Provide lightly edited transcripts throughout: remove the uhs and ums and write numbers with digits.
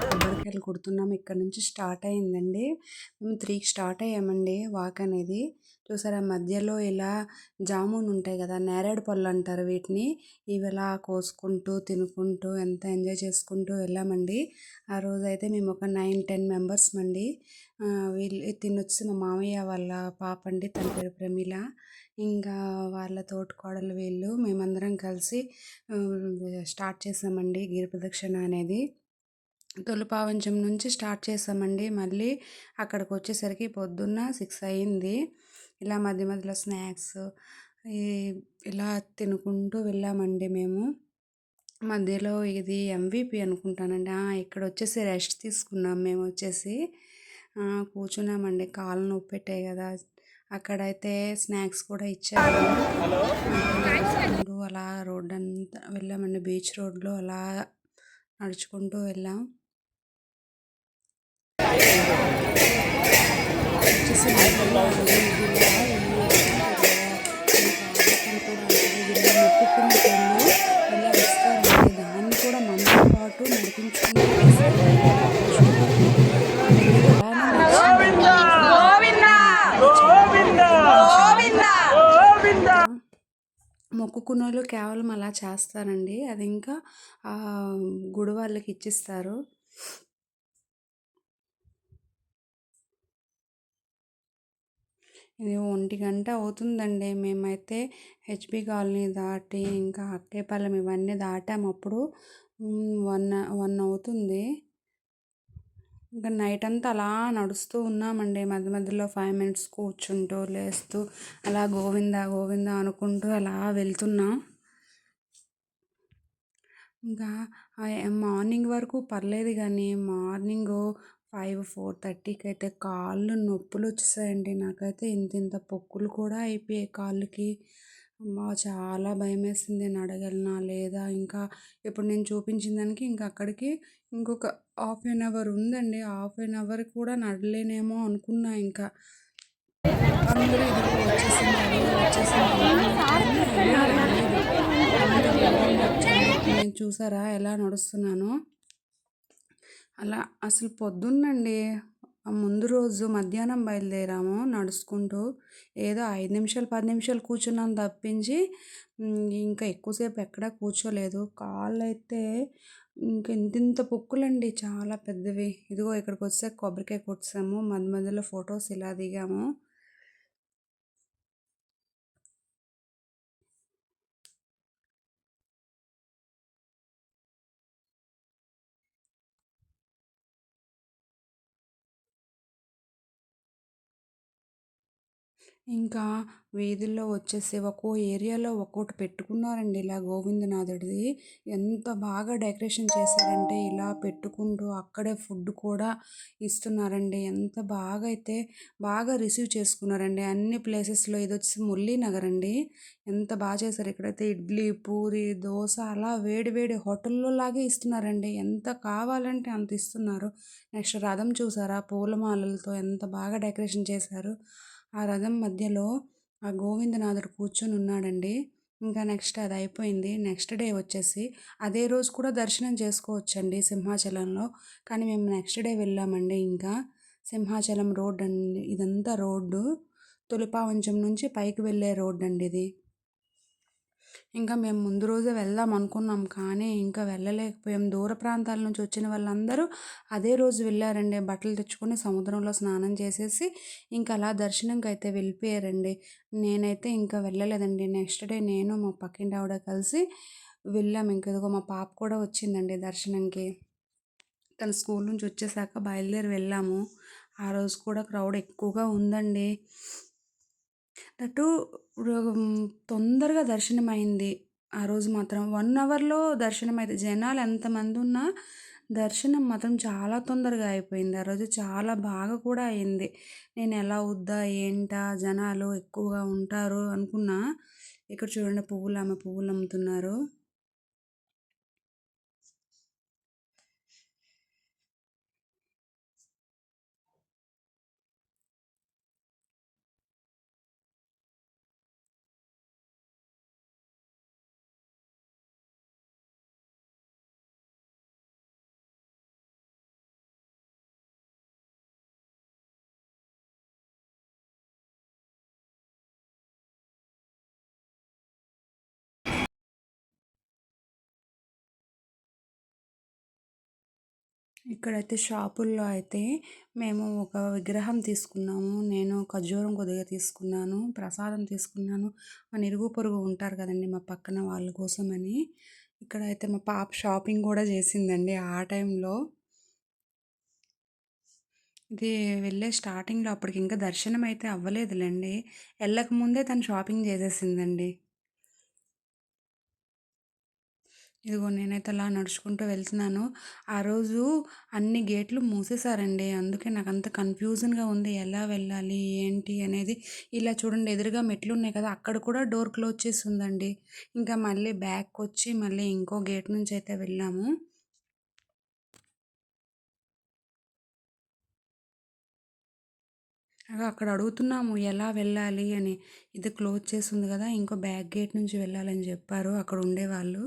కొబ్బరికాయలు కొడుతున్నాము. ఇక్కడ నుంచి స్టార్ట్ అయిందండి. మేము 3కి స్టార్ట్ అయ్యామండి వాక్ అనేది. చూసారా మధ్యలో ఇలా జామున్ ఉంటాయి కదా, నేరేడు పళ్ళు అంటారు వీటిని. ఇవి ఇలా కోసుకుంటూ తినుకుంటూ ఎంత ఎంజాయ్ చేసుకుంటూ వెళ్ళామండి. ఆ రోజైతే మేము ఒక 9-10 మెంబర్స్ అండి. వీళ్ళు తినొచ్చి మా మామయ్య వాళ్ళ పాప అండి, తన పేరు ప్రమీల. ఇంకా వాళ్ళ తోటికోడలు వీళ్ళు మేమందరం కలిసి స్టార్ట్ చేసామండి గిరి ప్రదక్షిణ అనేది. తొలిపావంచం నుంచి స్టార్ట్ చేసామండి. మళ్ళీ అక్కడికి వచ్చేసరికి పొద్దున్న 6 అయింది. ఇలా మధ్య మధ్యలో స్నాక్స్ ఇలా తినుకుంటూ వెళ్ళామండి మేము. మధ్యలో ఇది ఎంవిపి అనుకుంటానండి. ఇక్కడ వచ్చేసి రెస్ట్ తీసుకున్నాం మేము వచ్చేసి. కూర్చున్నామండి, కాళ్ళు నొప్పి పెట్టాయి కదా. అక్కడైతే స్నాక్స్ కూడా ఇచ్చారు. అలా రోడ్ అంతా వెళ్ళామండి. బీచ్ రోడ్లో అలా నడుచుకుంటూ వెళ్ళాం. వచ్చేసి మొక్కుకున్న పనులు ఇలా ఇస్తారండి. దాన్ని కూడా మనతో పాటు నడిపించుకుంటూ మొక్కుకున్న వాళ్ళు కేవలం అలా చేస్తారండి. అది ఇంకా గుడి వాళ్ళకి ఇచ్చిస్తారు. ఇది 1 గంట అవుతుందండి. మేమైతే హెచ్బి కాలనీ దాటి ఇంకా అక్కేపాలెం ఇవన్నీ దాటాము. అప్పుడు 1 అవుతుంది. ఇంకా నైట్ అంతా అలా నడుస్తూ ఉన్నామండి. మధ్య మధ్యలో 5 మినిట్స్ కూర్చుంటూ లేస్తూ అలా గోవింద గోవింద అనుకుంటూ అలా వెళ్తున్నాం. ఇంకా మార్నింగ్ వరకు పర్లేదు కానీ మార్నింగ్ 4:30కి అయితే కాళ్ళు నొప్పులు వచ్చేసాయండి. నాకైతే ఇంత పొక్కులు కూడా అయిపోయాయి కాళ్ళకి. చాలా భయం వేసింది. నడగలనా లేదా, ఇంకా ఇప్పుడు నేను చూపించిన దానికి ఇంకా అక్కడికి ఇంకొక 1/2 అవర్ ఉందండి. 1/2 అవర్ కూడా నడలేనేమో అనుకున్నా. ఇంకా అందరూ ఇదిగో వచ్చేసింది నేను చూసారా ఎలా నడుస్తున్నానో. అలా అసలు పొద్దున్నండి ముందు రోజు మధ్యాహ్నం బయలుదేరాము నడుచుకుంటూ. ఏదో 5 నిమిషాలు 10 నిమిషాలు కూర్చున్నాను తప్పించి ఇంకా ఎక్కువసేపు ఎక్కడా కూర్చోలేదు. కాళ్ళు అయితే ఇంక ఇంత పొక్కులండి, చాలా పెద్దవి. ఇదిగో ఇక్కడికి వస్తే కొబ్బరికాయ కొట్టాము. మధ్య మధ్యలో ఫొటోస్ ఇలా దిగాము. ఇంకా వీధుల్లో వచ్చేసి ఒక్కో ఏరియాలో ఒక్కోటి పెట్టుకున్నారండి ఇలా గోవిందనాథుడిది. ఎంత బాగా డెకరేషన్ చేశారంటే ఇలా పెట్టుకుంటూ అక్కడే ఫుడ్ కూడా ఇస్తున్నారండి. ఎంత బాగా అయితే బాగా రిసీవ్ చేసుకున్నారండి అన్ని ప్లేసెస్లో. ఇది వచ్చేసి మురళీనగర్ అండి. ఎంత బాగా చేశారు. ఇక్కడైతే ఇడ్లీ, పూరి, దోశ అలా వేడి వేడి హోటల్లో లాగే ఇస్తున్నారండి. ఎంత కావాలంటే అంత ఇస్తున్నారు. నెక్స్ట్ రథం చూసారా, పూలమాలలతో ఎంత బాగా డెకరేషన్ చేశారు. ఆ రథం మధ్యలో ఆ గోవిందనాథుడు కూర్చొని ఉన్నాడండి. ఇంకా నెక్స్ట్ అది అయిపోయింది. నెక్స్ట్ డే వచ్చేసి అదే రోజు కూడా దర్శనం చేసుకోవచ్చండి సింహాచలంలో. కానీ మేము నెక్స్ట్ డే వెళ్ళామండి. ఇంకా సింహాచలం రోడ్ అండి ఇదంతా. రోడ్డు తొలిపావంచం నుంచి పైకి వెళ్ళే రోడ్ అండి ఇది. ఇంకా మేము ముందు రోజే వెళ్దాం అనుకున్నాం కానీ ఇంకా వెళ్ళలేకపోయాం. దూర ప్రాంతాల నుంచి వచ్చిన వాళ్ళందరూ అదే రోజు వెళ్ళారండి. బట్టలు తెచ్చుకొని సముద్రంలో స్నానం చేసేసి ఇంకా అలా దర్శనంకి అయితే వెళ్ళిపోయారండి. నేనైతే ఇంకా వెళ్ళలేదండి. నెక్స్ట్ డే నేను మా పక్కింటి ఆవిడ కలిసి వెళ్ళాము. ఇంక ఇదిగో మా పాప కూడా వచ్చిందండి దర్శనంకి. తన స్కూల్ నుంచి వచ్చేసాక బయలుదేరి వెళ్ళాము. ఆ రోజు కూడా క్రౌడ్ ఎక్కువగా ఉందండి. దట్టు తొందరగా దర్శనమైంది. ఆ రోజు మాత్రం 1 అవర్‌లో దర్శనమైంది. జనాలు ఎంతమందున్నా దర్శనం మాత్రం చాలా తొందరగా అయిపోయింది. ఆ రోజు చాలా బాగా కూడా అయింది. నేనెలా అవుద్దా? ఏంటా? జనాలు ఎక్కువగా ఉంటారు అనుకున్నా. ఇక్కడ చూడండి పువ్వులామె పువ్వులమ్ముతున్నారు. ఇక్కడైతే షాపుల్లో అయితే మేము ఒక విగ్రహం తీసుకున్నాము. నేను ఖర్జూరం కొద్దిగా తీసుకున్నాను. ప్రసాదం తీసుకున్నాను. మన ఇరుగు పొరుగు ఉంటారు కదండీ! మా పక్కన వాళ్ళ కోసమని. ఇక్కడైతే మా పాప షాపింగ్ గూడా చేసిందండి ఆ టైంలో. ఇది వెళ్ళే స్టార్టింగ్‌లో అప్పటికింకా దర్శనం అయితే అవ్వలేదులెండి. ఎళ్ళకముందే తను షాపింగ్ చేసేసిందండి. ఇదిగో నేనైతే అలా నడుచుకుంటూ వెళ్తున్నాను. ఆ రోజు అన్ని గేట్లు మూసేశారండి. అందుకే నాకంత కన్‌ఫ్యూజన్‌గా ఉంది. ఎలా వెళ్ళాలి? ఏంటి? అనేది. ఇలా చూడండి ఎదురుగా మెట్లున్నాయి కదా! అక్కడ కూడా డోర్ క్లోజ్ చేసి ఉందండి. ఇంకా మళ్ళీ బ్యాక్‌కొచ్చి మళ్ళీ ఇంకో గేట్ నుంచయితే వెళ్ళాము. అక్కడ అడుగుతున్నాము ఎలా వెళ్ళాలి అని. ఇది క్లోజ్ చేసుంది గదా! ఇంకో బ్యాక్ గేట్ నుంచి వెళ్ళాలని జెప్పారు అక్కడ ఉండేవాళ్ళు.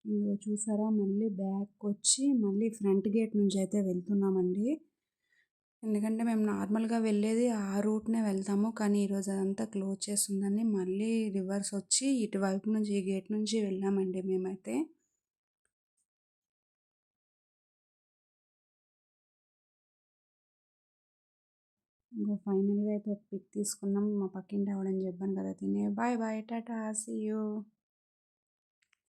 ఇదిగో చూసారా మళ్ళీ బ్యాక్‌కొచ్చి మళ్ళీ ఫ్రంట్ గేట్ నుంచయితే వెళ్తున్నామండి. ఎందుకంటే మేము నార్మల్‌గా వెళ్ళేది ఆ రూట్‌నే వెళ్తాము. కానీ ఈరోజు అదంతా క్లోజ్ చేసుందని మళ్ళీ రివర్స్ వచ్చి ఇటువైపు నుంచి ఈ గేట్ నుంచి వెళ్ళామండి మేమైతే. ఇంగో ఫైనల్‌గా అయితే ఒక పిక్ తీసుకున్నాం. మా పక్కింటి ఆవిడని చెప్పాను కదా! తినే bye bye tata see you.